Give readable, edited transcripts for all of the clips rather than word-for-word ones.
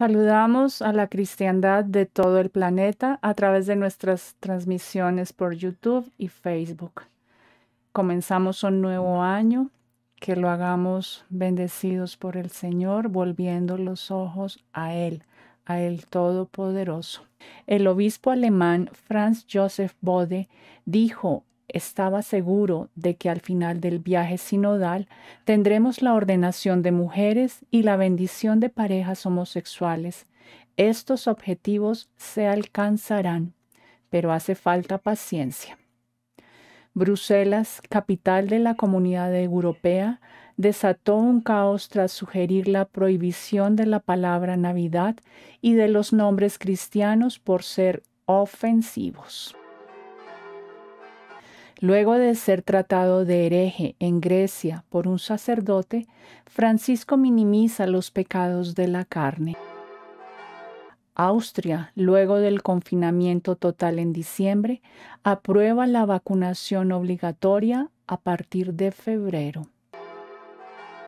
Saludamos a la cristiandad de todo el planeta a través de nuestras transmisiones por YouTube y Facebook. Comenzamos un nuevo año, que lo hagamos bendecidos por el Señor, volviendo los ojos a Él Todopoderoso. El obispo alemán Franz Joseph Bode dijo: estaba seguro de que al final del viaje sinodal tendremos la ordenación de mujeres y la bendición de parejas homosexuales. Estos objetivos se alcanzarán, pero hace falta paciencia. Bruselas, capital de la Comunidad Europea, desató un caos tras sugerir la prohibición de la palabra Navidad y de los nombres cristianos por ser ofensivos. Luego de ser tratado de hereje en Grecia por un sacerdote, Francisco minimiza los pecados de la carne. Austria, luego del confinamiento total en diciembre, aprueba la vacunación obligatoria a partir de febrero.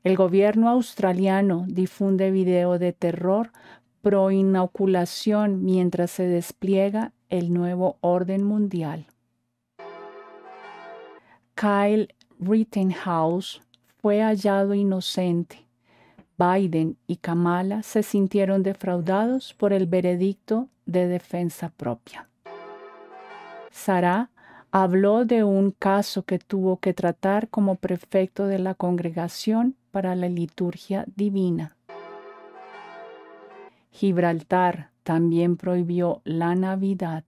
El gobierno australiano difunde video de terror pro inoculación mientras se despliega el nuevo orden mundial. Kyle Rittenhouse fue hallado inocente. Biden y Kamala se sintieron defraudados por el veredicto de defensa propia. Sarah habló de un caso que tuvo que tratar como prefecto de la Congregación para la Liturgia Divina. Gibraltar también prohibió la Navidad.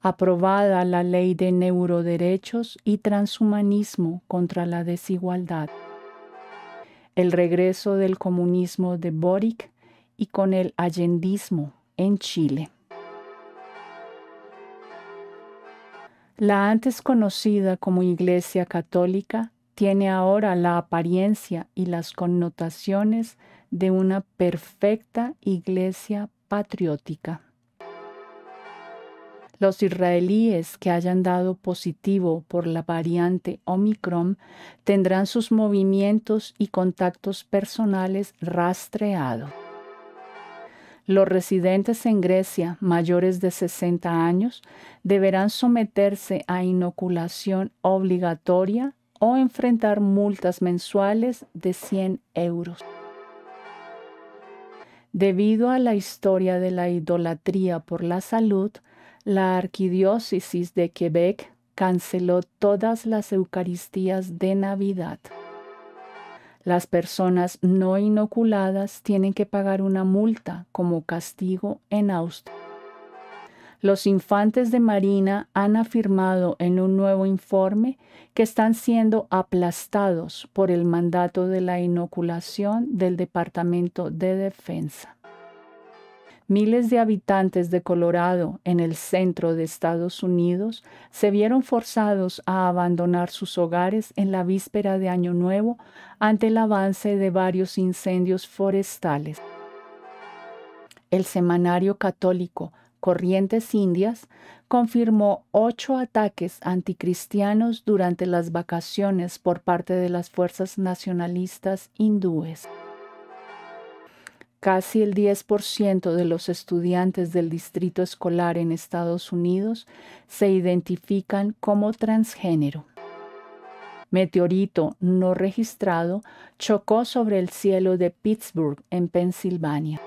Aprobada la ley de neuroderechos y transhumanismo contra la desigualdad. El regreso del comunismo de Boric y con el allendismo en Chile. La antes conocida como Iglesia Católica tiene ahora la apariencia y las connotaciones de una perfecta iglesia patriótica. Los israelíes que hayan dado positivo por la variante Omicron tendrán sus movimientos y contactos personales rastreados. Los residentes en Grecia mayores de 60 años deberán someterse a inoculación obligatoria o enfrentar multas mensuales de 100 euros. Debido a la historia de la idolatría por la salud, la Arquidiócesis de Quebec canceló todas las Eucaristías de Navidad. Las personas no inoculadas tienen que pagar una multa como castigo en Austria. Los infantes de Marina han afirmado en un nuevo informe que están siendo aplastados por el mandato de la inoculación del Departamento de Defensa. Miles de habitantes de Colorado, en el centro de Estados Unidos, se vieron forzados a abandonar sus hogares en la víspera de Año Nuevo ante el avance de varios incendios forestales. El semanario católico Corrientes Indias confirmó 8 ataques anticristianos durante las vacaciones por parte de las fuerzas nacionalistas hindúes. Casi el 10% de los estudiantes del distrito escolar en Estados Unidos se identifican como transgénero. Meteorito no registrado chocó sobre el cielo de Pittsburgh, en Pensilvania.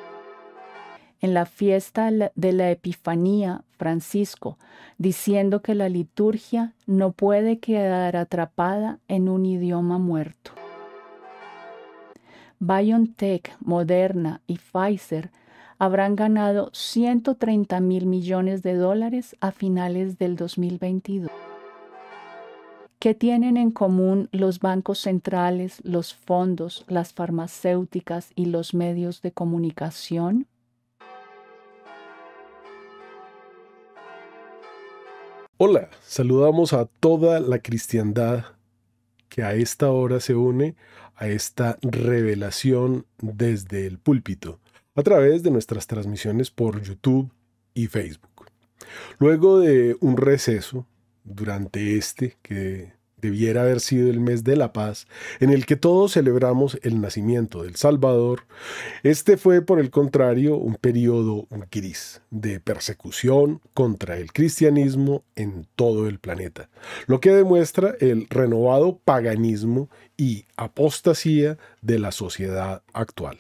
En la fiesta de la Epifanía, Francisco, diciendo que la liturgia no puede quedar atrapada en un idioma muerto. BioNTech, Moderna y Pfizer habrán ganado $130,000 millones a finales del 2022. ¿Qué tienen en común los bancos centrales, los fondos, las farmacéuticas y los medios de comunicación? Hola, saludamos a toda la cristiandad que a esta hora se une a esta revelación desde el púlpito, a través de nuestras transmisiones por YouTube y Facebook. Luego de un receso durante que debiera haber sido el mes de la paz, en el que todos celebramos el nacimiento del Salvador, este fue, por el contrario, un periodo gris de persecución contra el cristianismo en todo el planeta, lo que demuestra el renovado paganismo y apostasía de la sociedad actual.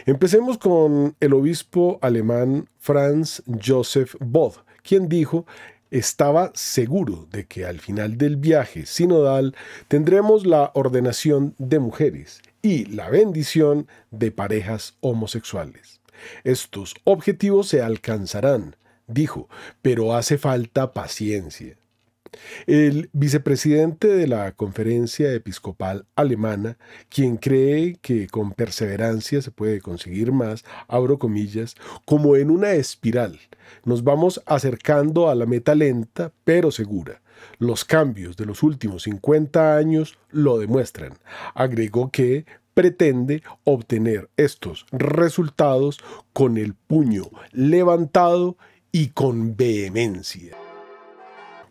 Empecemos con el obispo alemán Franz Joseph Bode, quien dijo: estaba seguro de que al final del viaje sinodal tendremos la ordenación de mujeres y la bendición de parejas homosexuales. Estos objetivos se alcanzarán, dijo, pero hace falta paciencia. El vicepresidente de la Conferencia Episcopal Alemana, quien cree que con perseverancia se puede conseguir más, abro comillas, como en una espiral, nos vamos acercando a la meta lenta pero segura. Los cambios de los últimos 50 años lo demuestran. Agregó que pretende obtener estos resultados con el puño levantado y con vehemencia.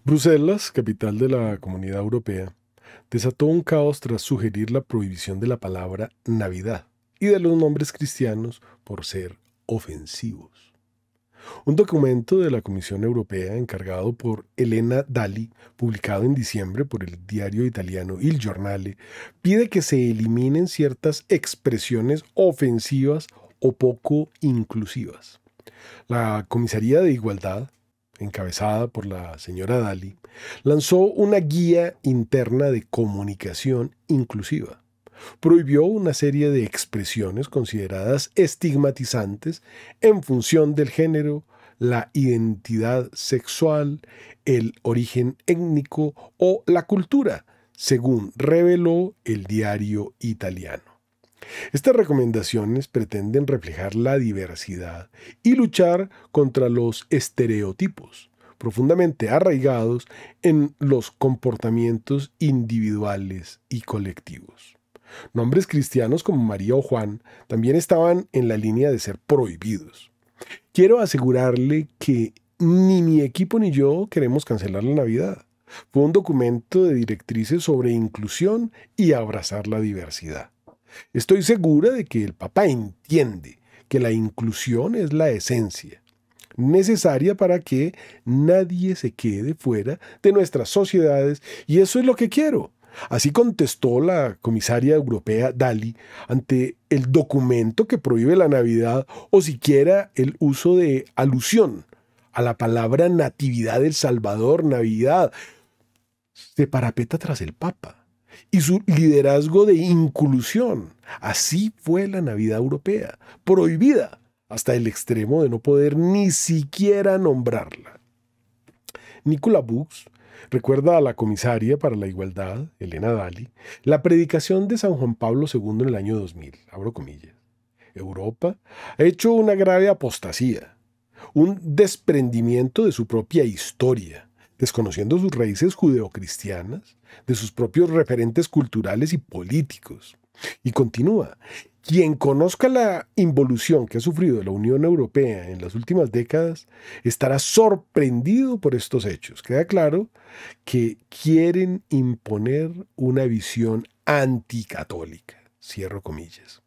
Bruselas, capital de la Comunidad Europea, desató un caos tras sugerir la prohibición de la palabra Navidad y de los nombres cristianos por ser ofensivos. Un documento de la Comisión Europea encargado por Elena Dalli, publicado en diciembre por el diario italiano Il Giornale, pide que se eliminen ciertas expresiones ofensivas o poco inclusivas. La Comisaría de Igualdad, encabezada por la señora Dalli, lanzó una guía interna de comunicación inclusiva. Prohibió una serie de expresiones consideradas estigmatizantes en función del género, la identidad sexual, el origen étnico o la cultura, según reveló el diario italiano. Estas recomendaciones pretenden reflejar la diversidad y luchar contra los estereotipos profundamente arraigados en los comportamientos individuales y colectivos. Nombres cristianos como María o Juan también estaban en la línea de ser prohibidos. Quiero asegurarle que ni mi equipo ni yo queremos cancelar la Navidad. Fue un documento de directrices sobre inclusión y abrazar la diversidad. Estoy segura de que el Papa entiende que la inclusión es la esencia necesaria para que nadie se quede fuera de nuestras sociedades, y eso es lo que quiero. Así contestó la comisaria europea Dalli ante el documento que prohíbe la Navidad o siquiera el uso de alusión a la palabra Natividad del Salvador, Navidad. Se parapeta tras el Papa y su liderazgo de inclusión. Así fue la Navidad europea, prohibida hasta el extremo de no poder ni siquiera nombrarla. Nicola Bux recuerda a la comisaria para la igualdad, Elena Dalli, la predicación de San Juan Pablo II en el año 2000, abro comillas. Europa ha hecho una grave apostasía, un desprendimiento de su propia historia, desconociendo sus raíces judeocristianas, de sus propios referentes culturales y políticos. Y continúa: quien conozca la involución que ha sufrido la Unión Europea en las últimas décadas estará sorprendido por estos hechos. Queda claro que quieren imponer una visión anticatólica. Cierro comillas.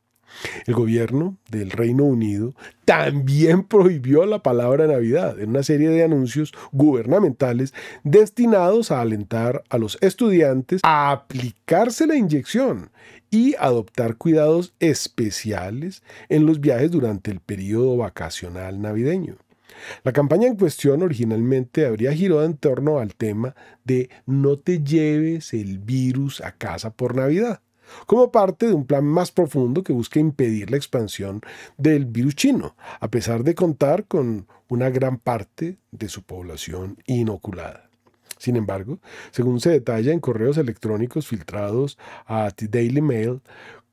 El gobierno del Reino Unido también prohibió la palabra Navidad en una serie de anuncios gubernamentales destinados a alentar a los estudiantes a aplicarse la inyección y adoptar cuidados especiales en los viajes durante el periodo vacacional navideño. La campaña en cuestión originalmente habría girado en torno al tema de no te lleves el virus a casa por Navidad, como parte de un plan más profundo que busca impedir la expansión del virus chino, a pesar de contar con una gran parte de su población inoculada. Sin embargo, según se detalla en correos electrónicos filtrados a The Daily Mail,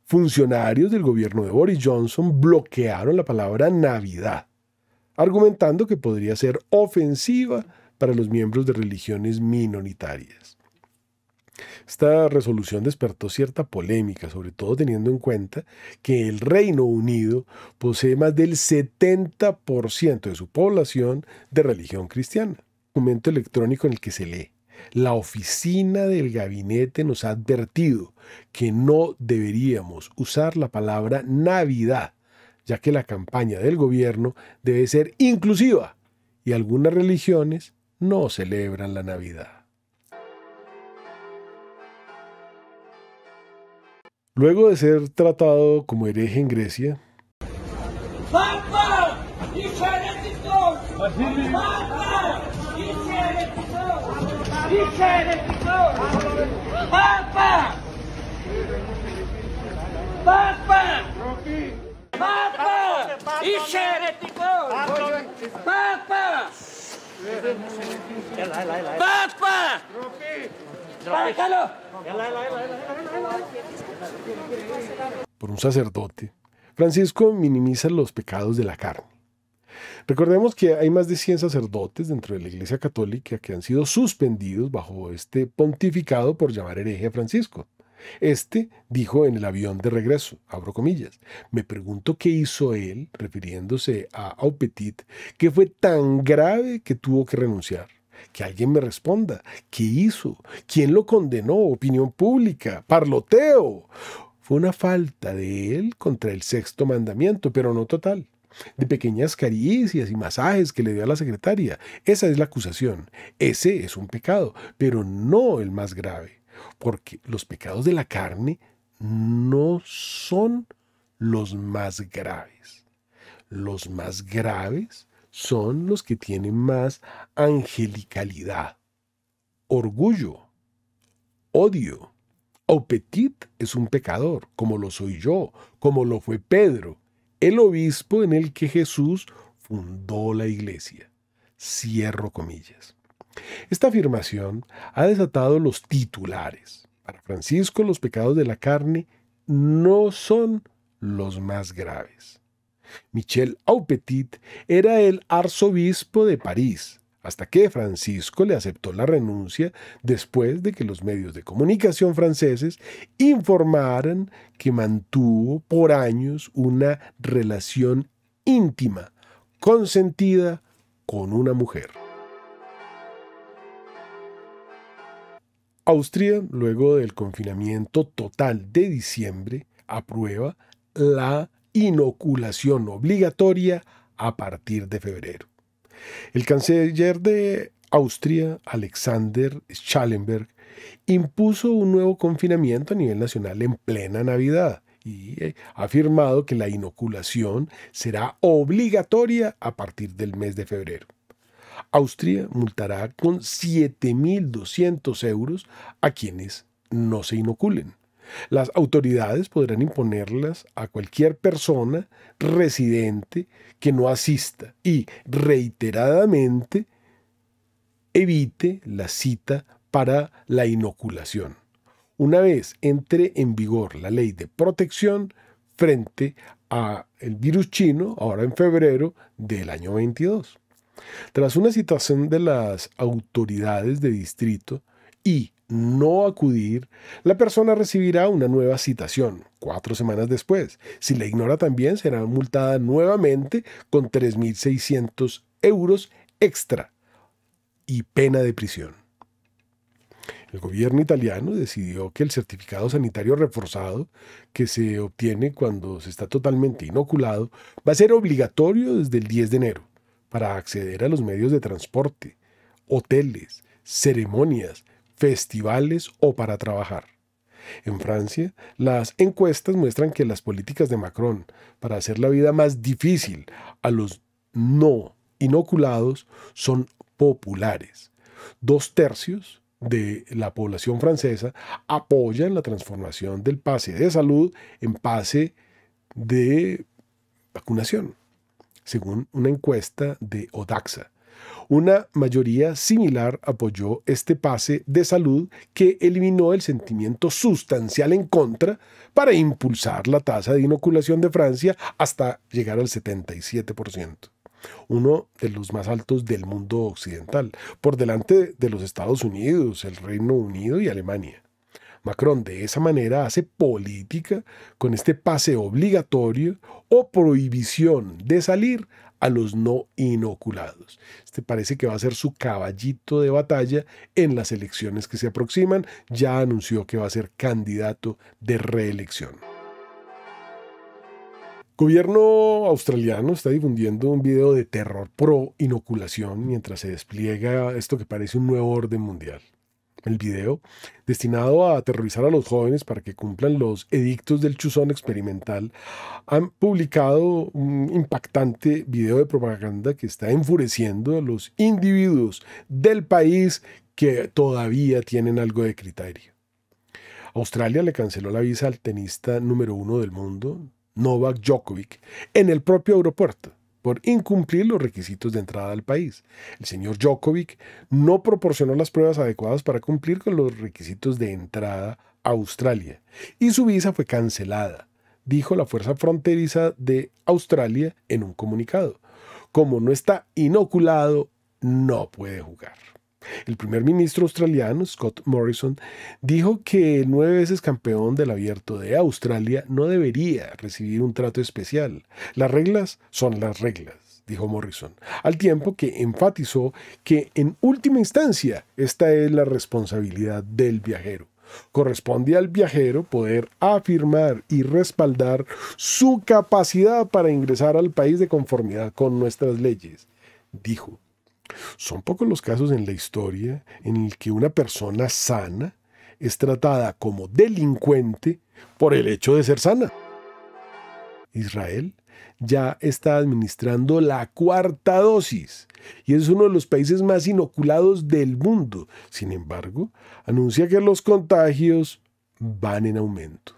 funcionarios del gobierno de Boris Johnson bloquearon la palabra Navidad, argumentando que podría ser ofensiva para los miembros de religiones minoritarias. Esta resolución despertó cierta polémica, sobre todo teniendo en cuenta que el Reino Unido posee más del 70% de su población de religión cristiana. Un documento electrónico en el que se lee: La oficina del gabinete nos ha advertido que no deberíamos usar la palabra Navidad, ya que la campaña del gobierno debe ser inclusiva y algunas religiones no celebran la Navidad. Luego de ser tratado como hereje en Grecia, ¡Papa! ¡Heréticos! ¡Papa! ¡Heréticos! ¡Papa! ¡Papa! ¡Papa! ¡Heréticos! ¡Papa! ¡Papa! ¡Pájalo! por un sacerdote, Francisco minimiza los pecados de la carne. Recordemos que hay más de 100 sacerdotes dentro de la Iglesia Católica que han sido suspendidos bajo este pontificado por llamar hereje a Francisco. Este dijo en el avión de regreso, abro comillas, me pregunto qué hizo él, refiriéndose a Aupetit, que fue tan grave que tuvo que renunciar. Que alguien me responda, ¿qué hizo? ¿Quién lo condenó? ¿Opinión pública? ¿Parloteo? Fue una falta de él contra el sexto mandamiento, pero no total. De pequeñas caricias y masajes que le dio a la secretaria. Esa es la acusación. Ese es un pecado, pero no el más grave. Porque los pecados de la carne no son los más graves. Los más graves son los que tienen más angelicalidad, orgullo, odio. Aupetit es un pecador, como lo soy yo, como lo fue Pedro, el obispo en el que Jesús fundó la iglesia. Cierro comillas. Esta afirmación ha desatado los titulares. Para Francisco, los pecados de la carne no son los más graves. Michel Aupetit era el arzobispo de París, hasta que Francisco le aceptó la renuncia después de que los medios de comunicación franceses informaran que mantuvo por años una relación íntima, consentida con una mujer. Austria, luego del confinamiento total de diciembre, aprueba la inoculación obligatoria a partir de febrero. El canciller de Austria, Alexander Schallenberg, impuso un nuevo confinamiento a nivel nacional en plena Navidad y ha afirmado que la inoculación será obligatoria a partir del mes de febrero. Austria multará con 7.200 euros a quienes no se inoculen. Las autoridades podrán imponerlas a cualquier persona residente que no asista y reiteradamente evite la cita para la inoculación, una vez entre en vigor la ley de protección frente al virus chino, ahora en febrero del año 22. Tras una citación de las autoridades de distrito y no acudir, la persona recibirá una nueva citación 4 semanas después. Si la ignora también, será multada nuevamente con 3.600 euros extra y pena de prisión. El gobierno italiano decidió que el certificado sanitario reforzado, que se obtiene cuando se está totalmente inoculado, va a ser obligatorio desde el 10 de enero para acceder a los medios de transporte, hoteles, ceremonias, festivales o para trabajar. En Francia, las encuestas muestran que las políticas de Macron para hacer la vida más difícil a los no inoculados son populares. 2/3 de la población francesa apoyan la transformación del pase de salud en pase de vacunación, según una encuesta de Odaxa. Una mayoría similar apoyó este pase de salud que eliminó el sentimiento sustancial en contra para impulsar la tasa de inoculación de Francia hasta llegar al 77%, uno de los más altos del mundo occidental, por delante de los Estados Unidos, el Reino Unido y Alemania. Macron de esa manera hace política con este pase obligatorio o prohibición de salir a los no inoculados. Este parece que va a ser su caballito de batalla en las elecciones que se aproximan. Ya anunció que va a ser candidato de reelección. Gobierno australiano está difundiendo un video de terror pro inoculación mientras se despliega esto que parece un nuevo orden mundial. El video, destinado a aterrorizar a los jóvenes para que cumplan los edictos del chuzón experimental, han publicado un impactante video de propaganda que está enfureciendo a los individuos del país que todavía tienen algo de criterio. Australia le canceló la visa al tenista número 1 del mundo, Novak Djokovic, en el propio aeropuerto, por incumplir los requisitos de entrada al país. El señor Djokovic no proporcionó las pruebas adecuadas para cumplir con los requisitos de entrada a Australia y su visa fue cancelada, dijo la Fuerza Fronteriza de Australia en un comunicado. Como no está inoculado, no puede jugar. El primer ministro australiano, Scott Morrison, dijo que el 9 veces campeón del Abierto de Australia no debería recibir un trato especial. Las reglas son las reglas, dijo Morrison, al tiempo que enfatizó que en última instancia esta es la responsabilidad del viajero. Corresponde al viajero poder afirmar y respaldar su capacidad para ingresar al país de conformidad con nuestras leyes, dijo. Son pocos los casos en la historia en el que una persona sana es tratada como delincuente por el hecho de ser sana. Israel ya está administrando la 4ª dosis y es uno de los países más inoculados del mundo. Sin embargo, anuncia que los contagios van en aumento.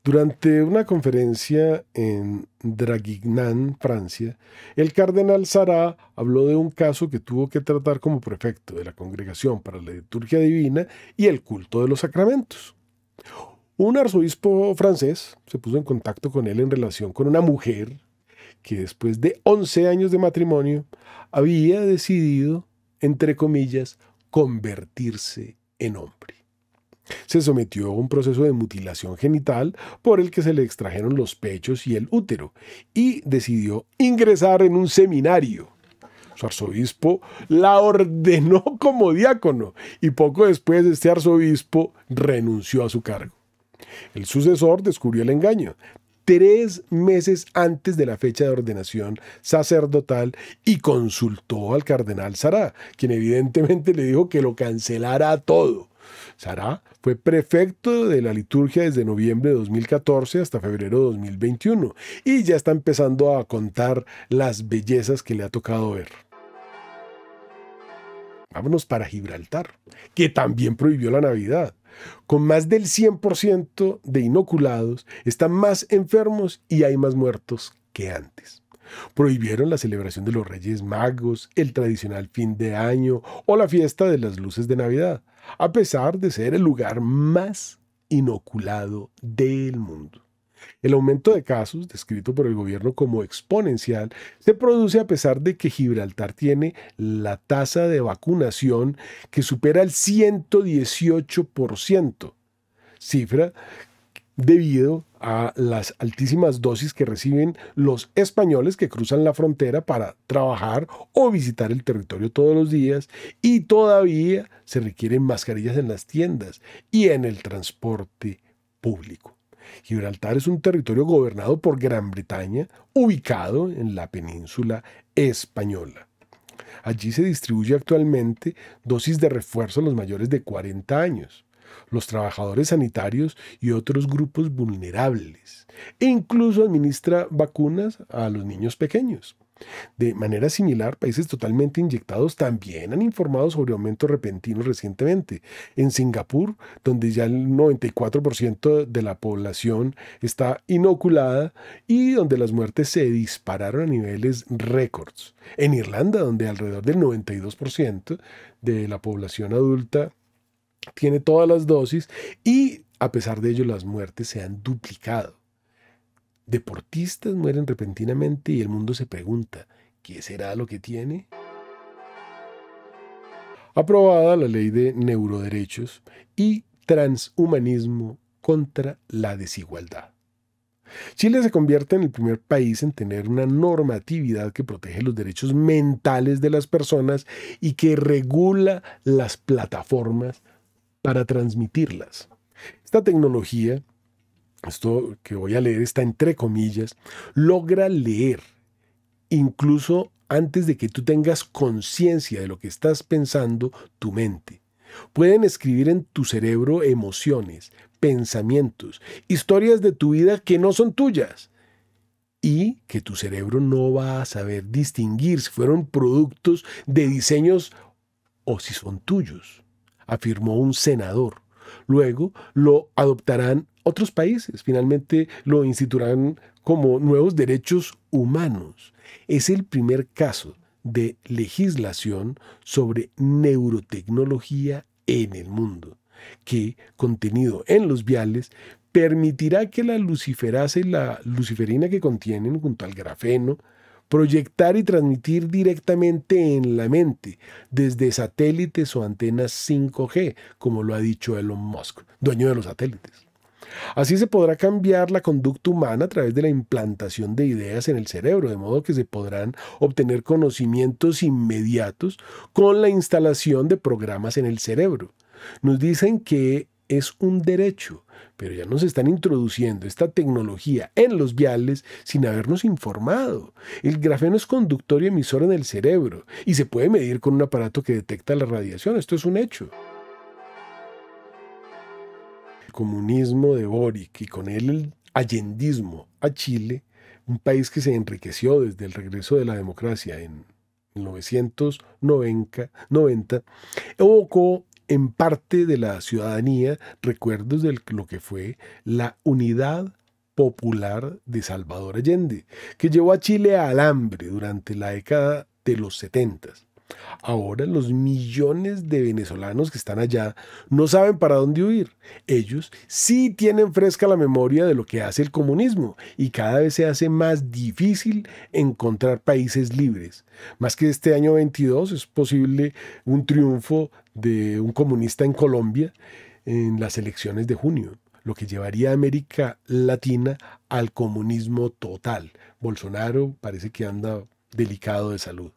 Durante una conferencia en Draguignan, Francia, el cardenal Sarah habló de un caso que tuvo que tratar como prefecto de la Congregación para la Liturgia Divina y el Culto de los Sacramentos. Un arzobispo francés se puso en contacto con él en relación con una mujer que después de 11 años de matrimonio había decidido, entre comillas, convertirse en hombre. Se sometió a un proceso de mutilación genital por el que se le extrajeron los pechos y el útero y decidió ingresar en un seminario. Su arzobispo la ordenó como diácono y poco después este arzobispo renunció a su cargo. El sucesor descubrió el engaño 3 meses antes de la fecha de ordenación sacerdotal y consultó al cardenal Sarah, quien evidentemente le dijo que lo cancelara todo. Sarah fue prefecto de la liturgia desde noviembre de 2014 hasta febrero de 2021 y ya está empezando a contar las bellezas que le ha tocado ver. Vámonos para Gibraltar, que también prohibió la Navidad. Con más del 100% de inoculados, están más enfermos y hay más muertos que antes. Prohibieron la celebración de los Reyes Magos, el tradicional fin de año o la fiesta de las luces de Navidad, a pesar de ser el lugar más inoculado del mundo. El aumento de casos, descrito por el gobierno como exponencial, se produce a pesar de que Gibraltar tiene la tasa de vacunación que supera el 118%, cifra debido a las altísimas dosis que reciben los españoles que cruzan la frontera para trabajar o visitar el territorio todos los días, y todavía se requieren mascarillas en las tiendas y en el transporte público. Gibraltar es un territorio gobernado por Gran Bretaña, ubicado en la península española. Allí se distribuye actualmente dosis de refuerzo a los mayores de 40 años, los trabajadores sanitarios y otros grupos vulnerables, e incluso administra vacunas a los niños pequeños. De manera similar, países totalmente inyectados también han informado sobre aumentos repentinos recientemente. En Singapur, donde ya el 94% de la población está inoculada y donde las muertes se dispararon a niveles récords. En Irlanda, donde alrededor del 92% de la población adulta tiene todas las dosis y a pesar de ello las muertes se han duplicado. Deportistas mueren repentinamente y el mundo se pregunta, ¿qué será lo que tiene? Aprobada la ley de neuroderechos y transhumanismo contra la desigualdad. Chile se convierte en el primer país en tener una normatividad que protege los derechos mentales de las personas y que regula las plataformas para transmitirlas. Esta tecnología, esto que voy a leer está entre comillas, logra leer incluso antes de que tú tengas conciencia de lo que estás pensando, tu mente. Pueden escribir en tu cerebro emociones, pensamientos, historias de tu vida que no son tuyas y que tu cerebro no va a saber distinguir si fueron productos de diseños o si son tuyos, afirmó un senador. Luego lo adoptarán otros países, finalmente lo instituirán como nuevos derechos humanos. Es el primer caso de legislación sobre neurotecnología en el mundo, que, contenido en los viales, permitirá que la luciferasa y la luciferina que contienen, junto al grafeno, proyectar y transmitir directamente en la mente, desde satélites o antenas 5G, como lo ha dicho Elon Musk, dueño de los satélites. Así se podrá cambiar la conducta humana a través de la implantación de ideas en el cerebro, de modo que se podrán obtener conocimientos inmediatos con la instalación de programas en el cerebro. Nos dicen que es un derecho, pero ya nos están introduciendo esta tecnología en los viales sin habernos informado. El grafeno es conductor y emisor en el cerebro y se puede medir con un aparato que detecta la radiación. Esto es un hecho. El comunismo de Boric y con él el allendismo a Chile, un país que se enriqueció desde el regreso de la democracia en 1990, evocó en parte de la ciudadanía recuerdos de lo que fue la Unidad Popular de Salvador Allende, que llevó a Chile al hambre durante la década de los 70. Ahora los millones de venezolanos que están allá no saben para dónde huir. Ellos sí tienen fresca la memoria de lo que hace el comunismo y cada vez se hace más difícil encontrar países libres. Más que este año 22 es posible un triunfo de un comunista en Colombia en las elecciones de junio, lo que llevaría a América Latina al comunismo total. Bolsonaro parece que anda delicado de salud.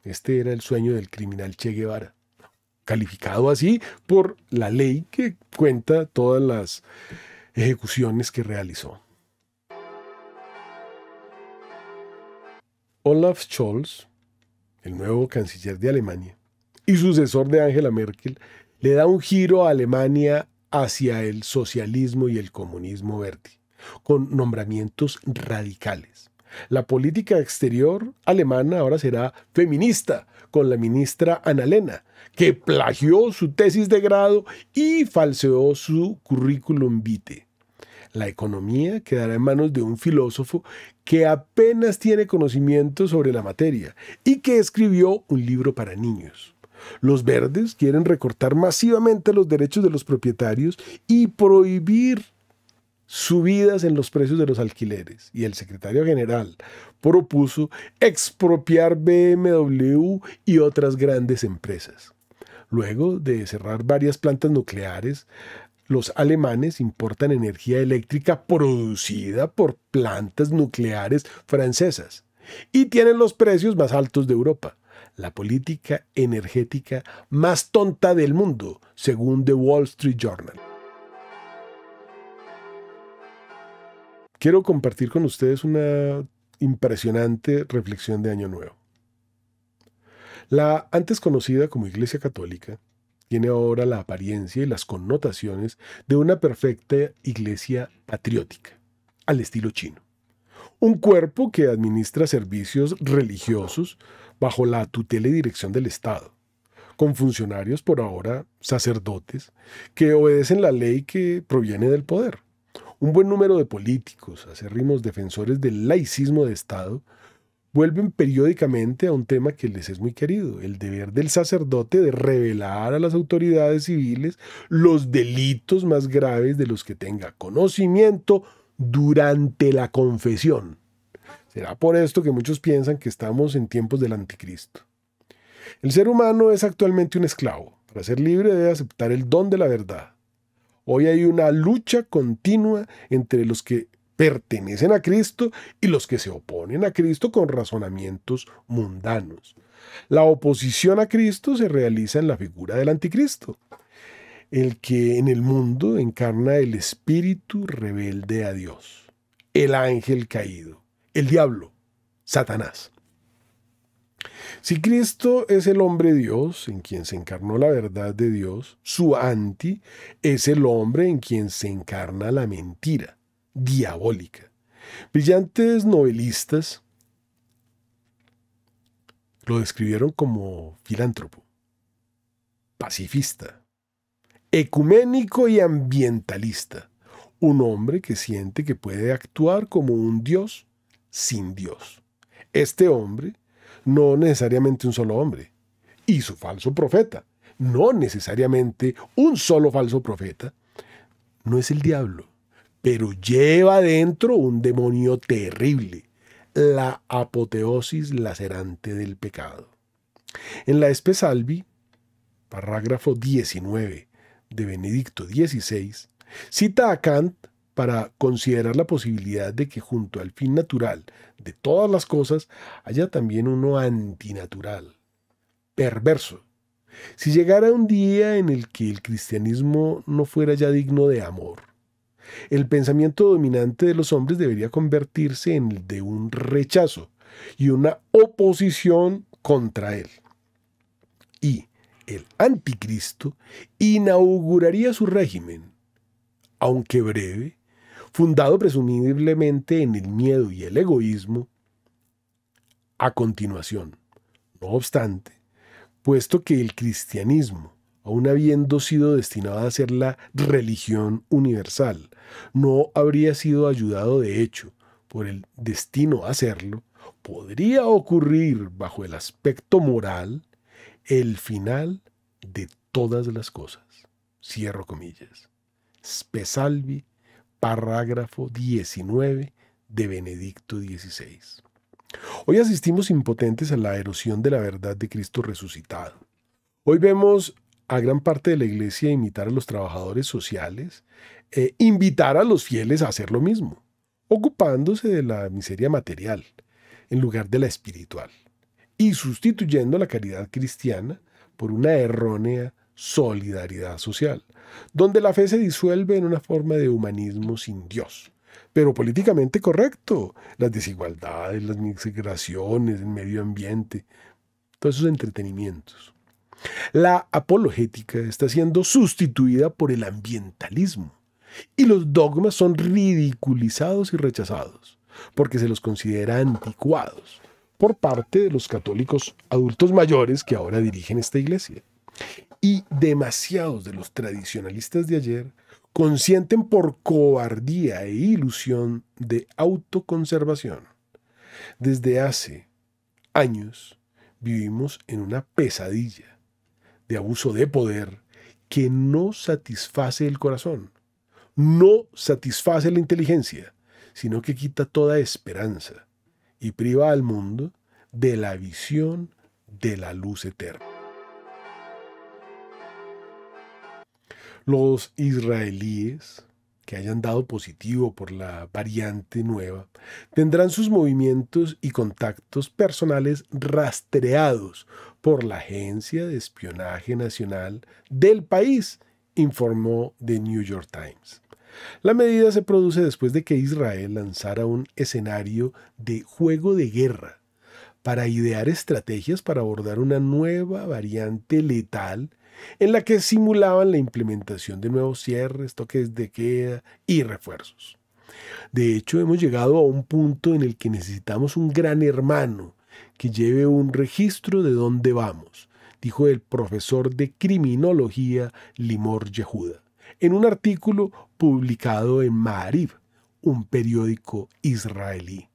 Este era el sueño del criminal Che Guevara, calificado así por la ley que cuenta todas las ejecuciones que realizó. Olaf Scholz, el nuevo canciller de Alemania y sucesor de Angela Merkel, le da un giro a Alemania hacia el socialismo y el comunismo verde, con nombramientos radicales. La política exterior alemana ahora será feminista, con la ministra Annalena, que plagió su tesis de grado y falseó su currículum vitae. La economía quedará en manos de un filósofo que apenas tiene conocimiento sobre la materia y que escribió un libro para niños. Los verdes quieren recortar masivamente los derechos de los propietarios y prohibir subidas en los precios de los alquileres, y el secretario general propuso expropiar BMW y otras grandes empresas. Luego de cerrar varias plantas nucleares, los alemanes importan energía eléctrica producida por plantas nucleares francesas y tienen los precios más altos de Europa. La política energética más tonta del mundo, según The Wall Street Journal. Quiero compartir con ustedes una impresionante reflexión de Año Nuevo. La antes conocida como Iglesia Católica tiene ahora la apariencia y las connotaciones de una perfecta iglesia patriótica, al estilo chino. Un cuerpo que administra servicios religiosos bajo la tutela y dirección del Estado, con funcionarios por ahora sacerdotes que obedecen la ley que proviene del poder. Un buen número de políticos, acérrimos defensores del laicismo de Estado, vuelven periódicamente a un tema que les es muy querido, el deber del sacerdote de revelar a las autoridades civiles los delitos más graves de los que tenga conocimiento durante la confesión. Será por esto que muchos piensan que estamos en tiempos del anticristo. El ser humano es actualmente un esclavo. Para ser libre debe aceptar el don de la verdad. Hoy hay una lucha continua entre los que pertenecen a Cristo y los que se oponen a Cristo con razonamientos mundanos. La oposición a Cristo se realiza en la figura del anticristo, el que en el mundo encarna el espíritu rebelde a Dios, el ángel caído, el diablo, Satanás. Si Cristo es el hombre Dios, en quien se encarnó la verdad de Dios, su anti es el hombre en quien se encarna la mentira diabólica. Brillantes novelistas lo describieron como filántropo, pacifista, ecuménico y ambientalista, un hombre que siente que puede actuar como un Dios sin Dios. Este hombre, no necesariamente un solo hombre, y su falso profeta, no necesariamente un solo falso profeta, no es el diablo, pero lleva dentro un demonio terrible, la apoteosis lacerante del pecado. En la Espe Salvi, parágrafo 19 de Benedicto XVI, cita a Kant para considerar la posibilidad de que junto al fin natural de todas las cosas haya también uno antinatural, perverso. Si llegara un día en el que el cristianismo no fuera ya digno de amor, el pensamiento dominante de los hombres debería convertirse en el de un rechazo y una oposición contra él. Y el anticristo inauguraría su régimen, aunque breve, fundado presumiblemente en el miedo y el egoísmo, a continuación. No obstante, puesto que el cristianismo, aun habiendo sido destinado a ser la religión universal, no habría sido ayudado de hecho por el destino a hacerlo, podría ocurrir bajo el aspecto moral el final de todas las cosas. Cierro comillas. Spe Salvi, parágrafo 19 de Benedicto XVI. Hoy asistimos impotentes a la erosión de la verdad de Cristo resucitado. Hoy vemos a gran parte de la iglesia imitar a los trabajadores sociales e invitar a los fieles a hacer lo mismo, ocupándose de la miseria material en lugar de la espiritual y sustituyendo la caridad cristiana por una errónea solidaridad social, donde la fe se disuelve en una forma de humanismo sin Dios, pero políticamente correcto, las desigualdades, las migraciones, el medio ambiente, todos esos entretenimientos. La apologética está siendo sustituida por el ambientalismo y los dogmas son ridiculizados y rechazados porque se los considera anticuados por parte de los católicos adultos mayores que ahora dirigen esta iglesia. Y demasiados de los tradicionalistas de ayer consienten por cobardía e ilusión de autoconservación. Desde hace años vivimos en una pesadilla de abuso de poder que no satisface el corazón, no satisface la inteligencia, sino que quita toda esperanza y priva al mundo de la visión de la luz eterna. Los israelíes que hayan dado positivo por la variante nueva tendrán sus movimientos y contactos personales rastreados por la Agencia de Espionaje Nacional del país, informó The New York Times. La medida se produce después de que Israel lanzara un escenario de juego de guerra para idear estrategias para abordar una nueva variante letal en la que simulaban la implementación de nuevos cierres, toques de queda y refuerzos. De hecho, hemos llegado a un punto en el que necesitamos un gran hermano que lleve un registro de dónde vamos, dijo el profesor de criminología Limor Yehuda, en un artículo publicado en Ma'ariv, un periódico israelí.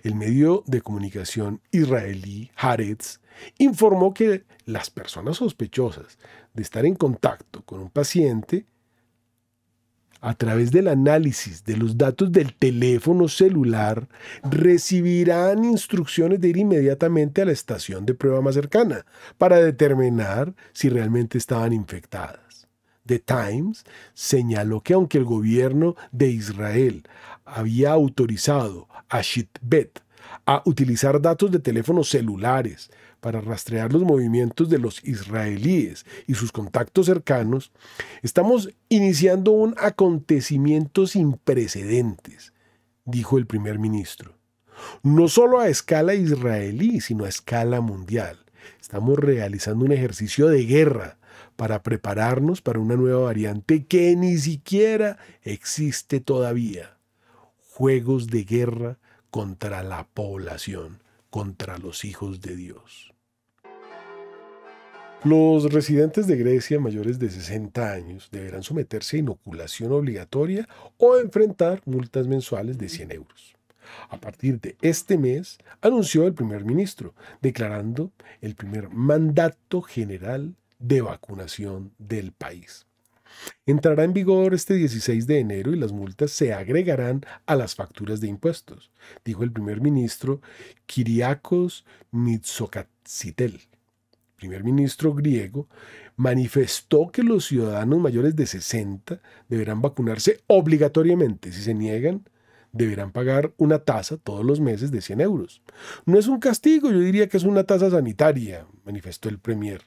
El medio de comunicación israelí Haaretz informó que las personas sospechosas de estar en contacto con un paciente a través del análisis de los datos del teléfono celular recibirán instrucciones de ir inmediatamente a la estación de prueba más cercana para determinar si realmente estaban infectadas. The Times señaló que aunque el gobierno de Israel había autorizado a Shitbet a utilizar datos de teléfonos celulares para rastrear los movimientos de los israelíes y sus contactos cercanos, estamos iniciando un acontecimiento sin precedentes, dijo el primer ministro. No solo a escala israelí, sino a escala mundial. Estamos realizando un ejercicio de guerra para prepararnos para una nueva variante que ni siquiera existe todavía. Juegos de guerra contra la población, contra los hijos de Dios. Los residentes de Grecia mayores de 60 años deberán someterse a inoculación obligatoria o enfrentar multas mensuales de 100 euros. A partir de este mes, anunció el primer ministro, declarando el primer mandato general de vacunación del país. Entrará en vigor este 16 de enero y las multas se agregarán a las facturas de impuestos, dijo el primer ministro Kyriakos Mitsotakis. El primer ministro griego manifestó que los ciudadanos mayores de 60 deberán vacunarse obligatoriamente. Si se niegan, deberán pagar una tasa todos los meses de 100 euros. No es un castigo, yo diría que es una tasa sanitaria, manifestó el premier.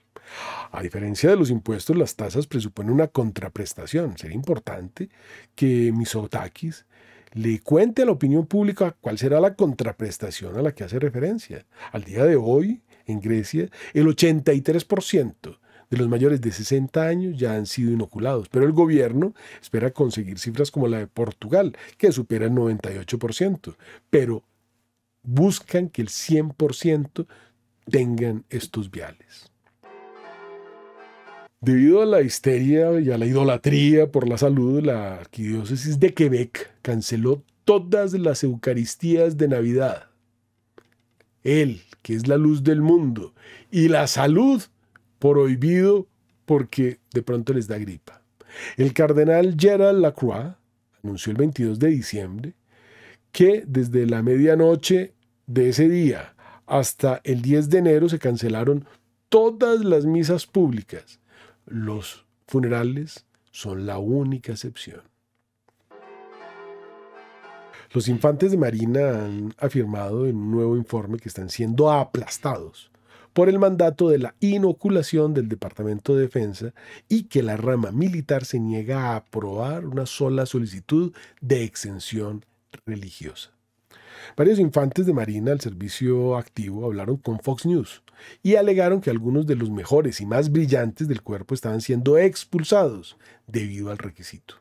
A diferencia de los impuestos, las tasas presuponen una contraprestación. Sería importante que Mitsotakis le cuente a la opinión pública cuál será la contraprestación a la que hace referencia. Al día de hoy, en Grecia, el 83% de los mayores de 60 años ya han sido inoculados, pero el gobierno espera conseguir cifras como la de Portugal, que supera el 98%, pero buscan que el 100% tengan estos viales. Debido a la histeria y a la idolatría por la salud, la arquidiócesis de Quebec canceló todas las Eucaristías de Navidad. Él, que es la luz del mundo, y la salud, prohibido porque de pronto les da gripa. El cardenal Gerald Lacroix anunció el 22 de diciembre que desde la medianoche de ese día hasta el 10 de enero se cancelaron todas las misas públicas. Los funerales son la única excepción. Los infantes de Marina han afirmado en un nuevo informe que están siendo aplastados por el mandato de la inoculación del Departamento de Defensa y que la rama militar se niega a aprobar una sola solicitud de exención religiosa. Varios infantes de Marina al servicio activo hablaron con Fox News y alegaron que algunos de los mejores y más brillantes del cuerpo estaban siendo expulsados debido al requisito.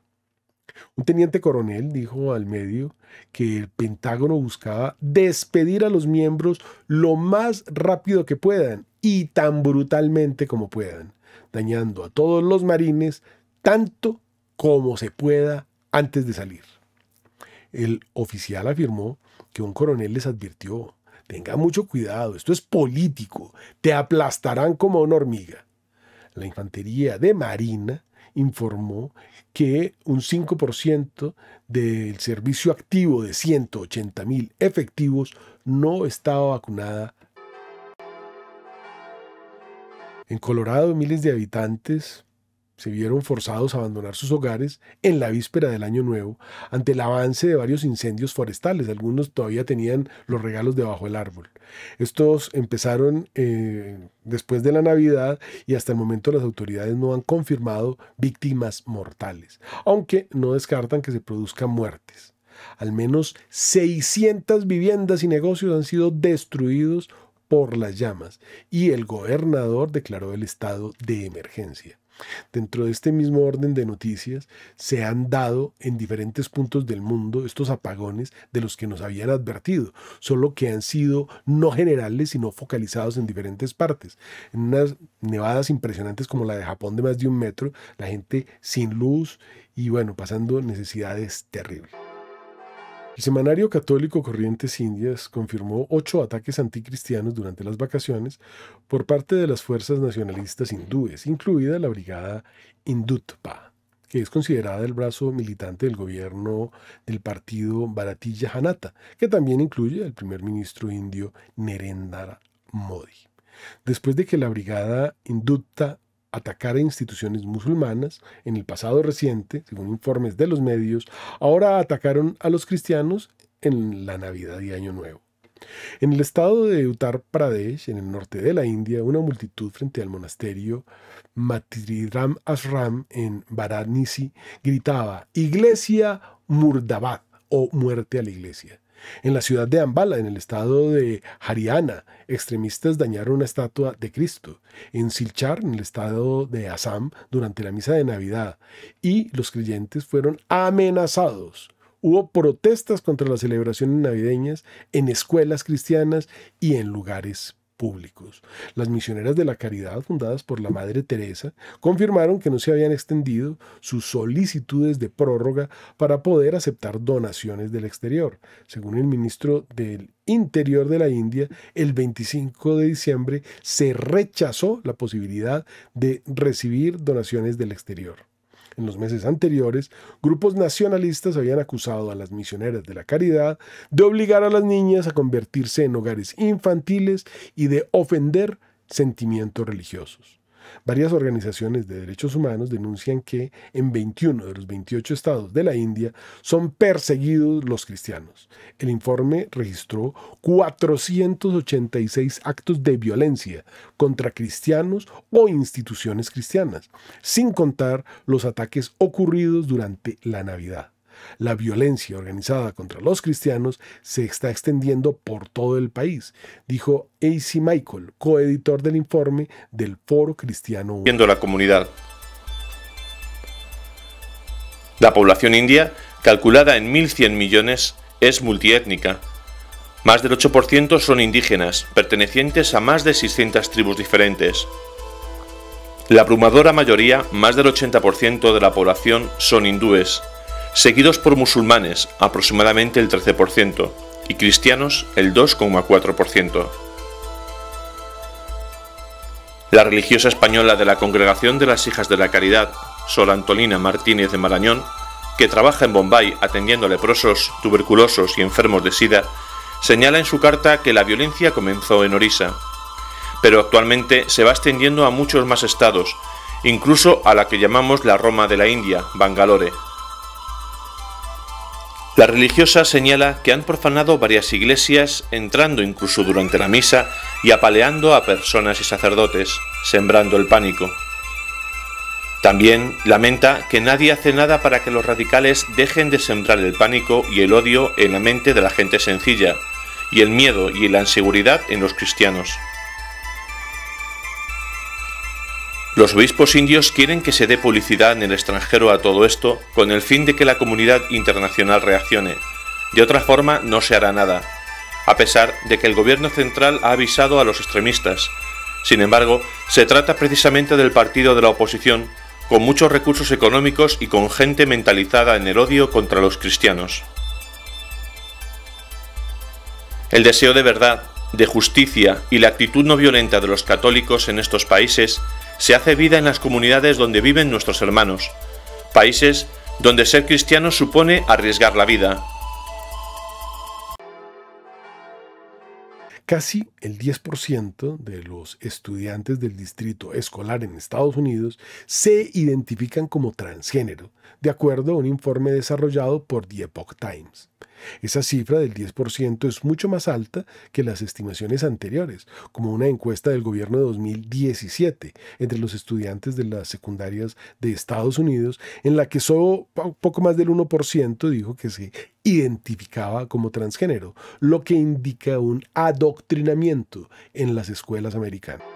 Un teniente coronel dijo al medio que el Pentágono buscaba despedir a los miembros lo más rápido que puedan y tan brutalmente como puedan, dañando a todos los marines tanto como se pueda antes de salir. El oficial afirmó que un coronel les advirtió: tenga mucho cuidado, esto es político, te aplastarán como una hormiga. La infantería de Marina informó que un 5% del servicio activo de 180,000 efectivos no estaba vacunada. En Colorado, miles de habitantes se vieron forzados a abandonar sus hogares en la víspera del Año Nuevo ante el avance de varios incendios forestales. Algunos todavía tenían los regalos debajo del árbol. Estos empezaron después de la Navidad y hasta el momento las autoridades no han confirmado víctimas mortales, aunque no descartan que se produzcan muertes. Al menos 600 viviendas y negocios han sido destruidos por las llamas y el gobernador declaró el estado de emergencia. Dentro de este mismo orden de noticias, se han dado en diferentes puntos del mundo estos apagones de los que nos habían advertido, solo que han sido no generales, sino focalizados en diferentes partes. En unas nevadas impresionantes como la de Japón de más de 1 metro, la gente sin luz y pasando necesidades terribles. El semanario católico Corrientes Indias confirmó 8 ataques anticristianos durante las vacaciones por parte de las fuerzas nacionalistas hindúes, incluida la brigada Hindutva, que es considerada el brazo militante del gobierno del partido Bharatiya Janata, que también incluye al primer ministro indio Narendra Modi. Después de que la brigada Hindutva atacar a instituciones musulmanas en el pasado reciente, según informes de los medios, ahora atacaron a los cristianos en la Navidad y Año Nuevo. En el estado de Uttar Pradesh, en el norte de la India, una multitud frente al monasterio Matridham Ashram en Varanasi gritaba «Iglesia Murdabad» o «Muerte a la Iglesia». En la ciudad de Ambala, en el estado de Haryana, extremistas dañaron una estatua de Cristo. En Silchar, en el estado de Assam, durante la misa de Navidad, y los creyentes fueron amenazados. Hubo protestas contra las celebraciones navideñas en escuelas cristianas y en lugares públicos. Las misioneras de la caridad, fundadas por la Madre Teresa, confirmaron que no se habían extendido sus solicitudes de prórroga para poder aceptar donaciones del exterior. Según el ministro del Interior de la India, el 25 de diciembre se rechazó la posibilidad de recibir donaciones del exterior. En los meses anteriores, grupos nacionalistas habían acusado a las misioneras de la caridad de obligar a las niñas a convertirse en hogares infantiles y de ofender sentimientos religiosos. Varias organizaciones de derechos humanos denuncian que en 21 de los 28 estados de la India son perseguidos los cristianos. El informe registró 486 actos de violencia contra cristianos o instituciones cristianas, sin contar los ataques ocurridos durante la Navidad. La violencia organizada contra los cristianos se está extendiendo por todo el país, dijo A.C. Michael, coeditor del informe del Foro Cristiano. Viendo la comunidad. La población india, calculada en 1.100 millones, es multiétnica. Más del 8% son indígenas, pertenecientes a más de 600 tribus diferentes. La abrumadora mayoría, más del 80% de la población, son hindúes, seguidos por musulmanes, aproximadamente el 13%, y cristianos, el 2,4%. La religiosa española de la Congregación de las Hijas de la Caridad, Sor Antolina Martínez de Marañón, que trabaja en Bombay atendiendo a leprosos, tuberculosos y enfermos de SIDA, señala en su carta que la violencia comenzó en Orissa, pero actualmente se va extendiendo a muchos más estados, incluso a la que llamamos la Roma de la India, Bangalore. La religiosa señala que han profanado varias iglesias, entrando incluso durante la misa y apaleando a personas y sacerdotes, sembrando el pánico. También lamenta que nadie hace nada para que los radicales dejen de sembrar el pánico y el odio en la mente de la gente sencilla, y el miedo y la inseguridad en los cristianos. Los obispos indios quieren que se dé publicidad en el extranjero a todo esto con el fin de que la comunidad internacional reaccione. De otra forma no se hará nada, a pesar de que el gobierno central ha avisado a los extremistas. Sin embargo, se trata precisamente del partido de la oposición, con muchos recursos económicos y con gente mentalizada en el odio contra los cristianos. El deseo de verdad, de justicia y la actitud no violenta de los católicos en estos países se hace vida en las comunidades donde viven nuestros hermanos, países donde ser cristiano supone arriesgar la vida. Casi el 10% de los estudiantes del distrito escolar en Estados Unidos se identifican como transgénero, de acuerdo a un informe desarrollado por The Epoch Times. Esa cifra del 10% es mucho más alta que las estimaciones anteriores, como una encuesta del gobierno de 2017 entre los estudiantes de las secundarias de Estados Unidos, en la que solo poco más del 1% dijo que se identificaba como transgénero, lo que indica un adoctrinamiento en las escuelas americanas.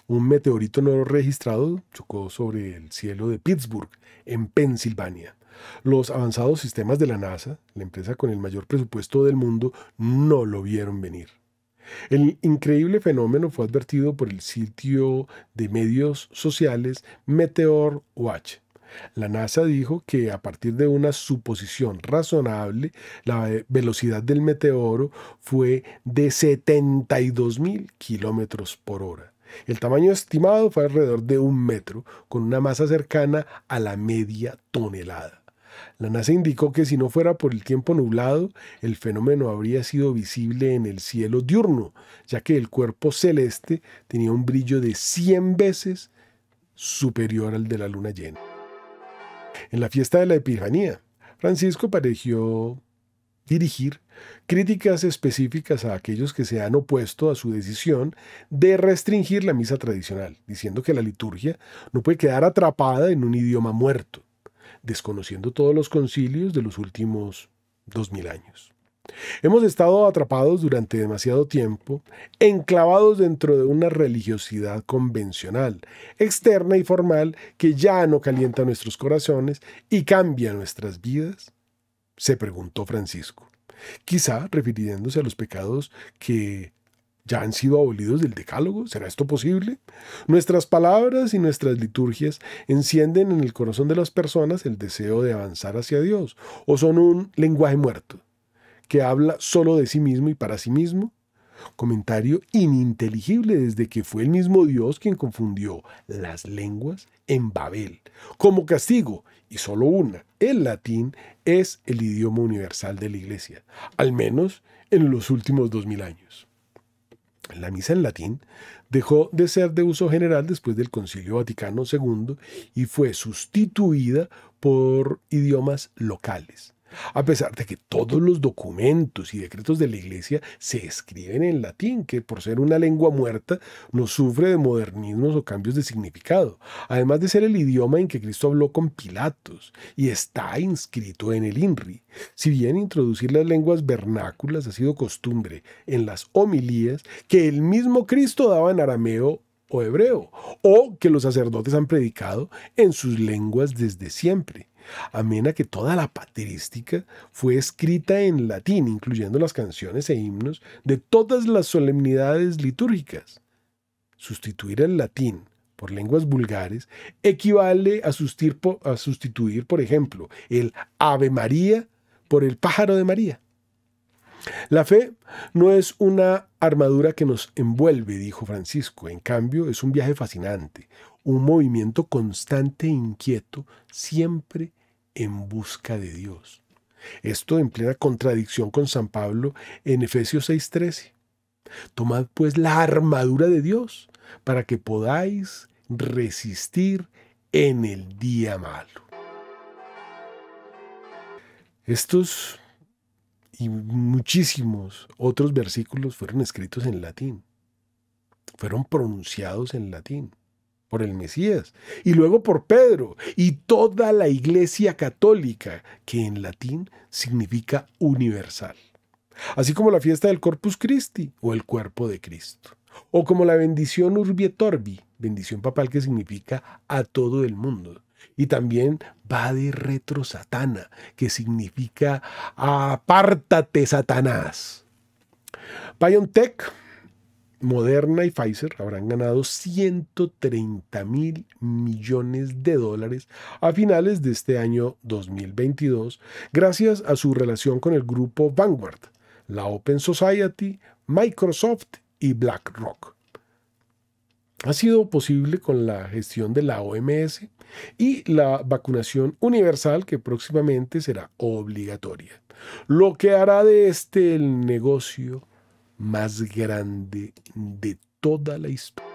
Un meteorito no registrado chocó sobre el cielo de Pittsburgh, en Pensilvania. Los avanzados sistemas de la NASA, la empresa con el mayor presupuesto del mundo, no lo vieron venir. El increíble fenómeno fue advertido por el sitio de medios sociales Meteor Watch. La NASA dijo que a partir de una suposición razonable, la velocidad del meteoro fue de 72.000 kilómetros por hora. El tamaño estimado fue alrededor de 1 metro, con una masa cercana a la media tonelada. La NASA indicó que si no fuera por el tiempo nublado, el fenómeno habría sido visible en el cielo diurno, ya que el cuerpo celeste tenía un brillo de 100 veces superior al de la luna llena. En la fiesta de la Epifanía, Francisco pareció dirigir críticas específicas a aquellos que se han opuesto a su decisión de restringir la misa tradicional, diciendo que la liturgia no puede quedar atrapada en un idioma muerto, desconociendo todos los concilios de los últimos 2000 años. Hemos estado atrapados durante demasiado tiempo, enclavados dentro de una religiosidad convencional, externa y formal, que ya no calienta nuestros corazones y cambia nuestras vidas, se preguntó Francisco, quizá refiriéndose a los pecados que ya han sido abolidos del Decálogo. ¿Será esto posible? Nuestras palabras y nuestras liturgias encienden en el corazón de las personas el deseo de avanzar hacia Dios, o son un lenguaje muerto que habla solo de sí mismo y para sí mismo. Comentario ininteligible desde que fue el mismo Dios quien confundió las lenguas en Babel. Como castigo, y solo una, el latín es el idioma universal de la Iglesia, al menos en los últimos 2000 años. La misa en latín dejó de ser de uso general después del Concilio Vaticano II y fue sustituida por idiomas locales. A pesar de que todos los documentos y decretos de la Iglesia se escriben en latín, que por ser una lengua muerta no sufre de modernismos o cambios de significado, además de ser el idioma en que Cristo habló con Pilatos y está inscrito en el INRI. Si bien introducir las lenguas vernáculas ha sido costumbre en las homilías que el mismo Cristo daba en arameo o hebreo, o que los sacerdotes han predicado en sus lenguas desde siempre. Amén a que toda la patrística fue escrita en latín, incluyendo las canciones e himnos de todas las solemnidades litúrgicas. Sustituir el latín por lenguas vulgares equivale a sustituir, por ejemplo, el Ave María por el pájaro de María. La fe no es una armadura que nos envuelve, dijo Francisco. En cambio, es un viaje fascinante, un movimiento constante e inquieto, siempre en busca de Dios. Esto en plena contradicción con San Pablo en Efesios 6:13. Tomad pues la armadura de Dios para que podáis resistir en el día malo. Estos y muchísimos otros versículos fueron escritos en latín, fueron pronunciados en latín por el Mesías y luego por Pedro y toda la Iglesia católica, que en latín significa universal. Así como la fiesta del Corpus Christi o el cuerpo de Cristo, o como la bendición Urbi et Orbi, bendición papal que significa a todo el mundo. Y también Vade retro Satana, que significa apártate, Satanás. BioNTech, Moderna y Pfizer habrán ganado $130.000 millones a finales de este año 2022 gracias a su relación con el grupo Vanguard, la Open Society, Microsoft y BlackRock. Ha sido posible con la gestión de la OMS y la vacunación universal, que próximamente será obligatoria, lo que hará de este el negocio más grande de toda la historia.